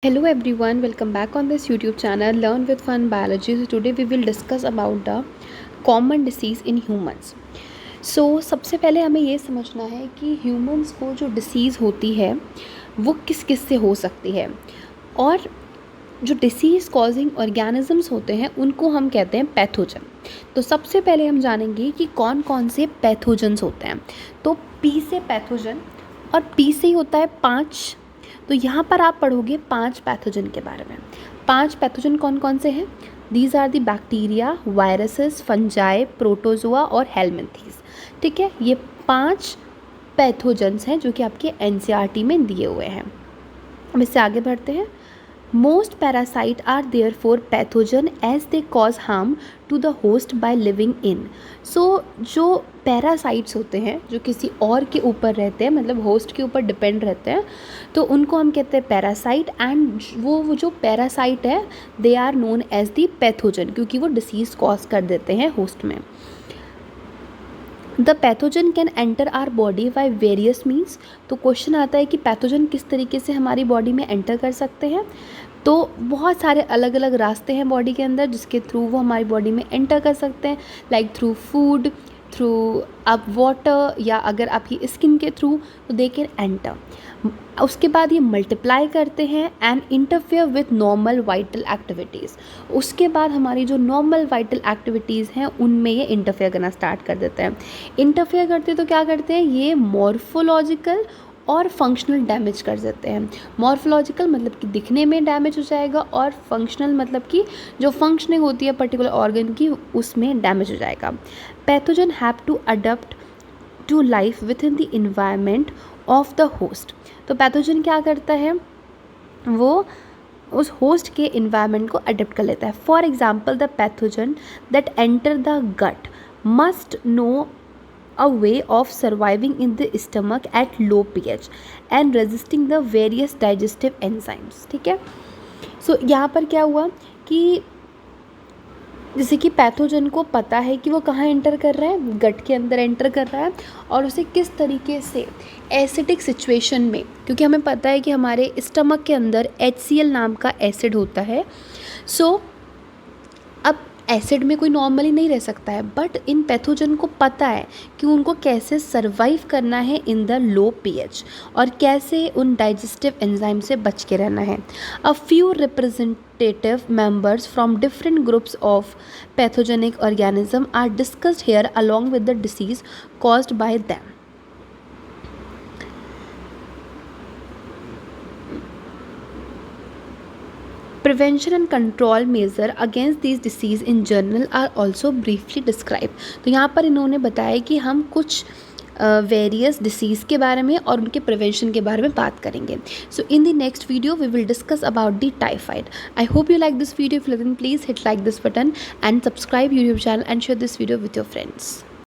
Hello everyone, welcome back on this YouTube channel Learn with Fun Biology. So today we will discuss about the common disease in humans. So सबसे पहले हमें ये समझना है कि humans को जो disease होती है वो किस किस से हो सकती है, और जो डिसीज़ कॉजिंग ऑर्गेनिजम्स होते हैं उनको हम कहते हैं पैथोजन। तो सबसे पहले हम जानेंगे कि कौन कौन से पैथोजन्स होते हैं। तो पी से पैथोजन, और पी से ही होता है 5। तो यहाँ पर आप पढ़ोगे 5 पैथोजन के बारे में। 5 पैथोजन कौन कौन से हैं? These are the bacteria, viruses, fungi, protozoa और हेलमिंथीज। ठीक है, ये 5 पैथोजन्स हैं जो कि आपके एनसीईआरटी में दिए हुए हैं। हम इससे आगे बढ़ते हैं। Most parasites are therefore pathogen as they cause harm to the host by living in. So जो पैरासाइट्स होते हैं जो किसी और के ऊपर रहते हैं, मतलब होस्ट के ऊपर डिपेंड रहते हैं, तो उनको हम कहते हैं पैरासाइट। एंड वो जो पैरासाइट है they are known as the pathogen, क्योंकि वो डिसीज़ कॉज कर देते हैं होस्ट में। The pathogen can enter our body by various means. तो क्वेश्चन आता है कि पैथोजन किस तरीके से हमारी बॉडी में एंटर कर सकते हैं। तो बहुत सारे अलग अलग रास्ते हैं बॉडी के अंदर जिसके थ्रू वो हमारी बॉडी में एंटर कर सकते हैं, लाइक थ्रू फूड, थ्रू अब वाटर, या अगर आपकी स्किन के थ्रू, तो दे कैन एंटर। उसके बाद ये मल्टीप्लाई करते हैं and interfere with normal vital activities. उसके बाद हमारी जो नॉर्मल वाइटल एक्टिविटीज़ हैं उनमें ये इंटरफेयर करना स्टार्ट कर देते हैं। इंटरफेयर करते तो क्या करते हैं, ये मॉर्फोलॉजिकल और फंक्शनल डैमेज कर देते हैं। मॉर्फोलॉजिकल मतलब कि दिखने में डैमेज हो जाएगा, और फंक्शनल मतलब कि जो फंक्शनिंग होती है पर्टिकुलर ऑर्गन की उसमें डैमेज हो जाएगा। Pathogen have to adapt to life within the environment of the host. तो पैथोजन क्या करता है, वो उस होस्ट के इन्वायरमेंट को अडेप्ट कर लेता है। For example the pathogen that enter the gut must know a way of surviving in the stomach at low pH and resisting the various digestive enzymes। ठीक है, सो यहाँ पर क्या हुआ कि जैसे कि पैथोजन को पता है कि वो कहाँ एंटर कर रहा है, गट के अंदर एंटर कर रहा है, और उसे किस तरीके से एसिडिक सिचुएशन में, क्योंकि हमें पता है कि हमारे स्टमक के अंदर HCl नाम का एसिड होता है। सो अब एसिड में कोई नॉर्मली नहीं रह सकता है, बट इन पैथोजन को पता है कि उनको कैसे सरवाइव करना है इन द लो पीएच, और कैसे उन डाइजेस्टिव एंजाइम से बच के रहना है। A few representative members from different groups of pathogenic organism are discussed here along with the disease caused by them. Prevention and control measure against these disease in journal are also briefly described। तो यहाँ पर इन्होंने बताया कि हम कुछ various disease के बारे में और उनके प्रिवेंशन के बारे में बात करेंगे। So in the next video we will discuss about the typhoid. I hope you like this video. If you like, please hit like this button and subscribe YouTube channel and share this video with your friends.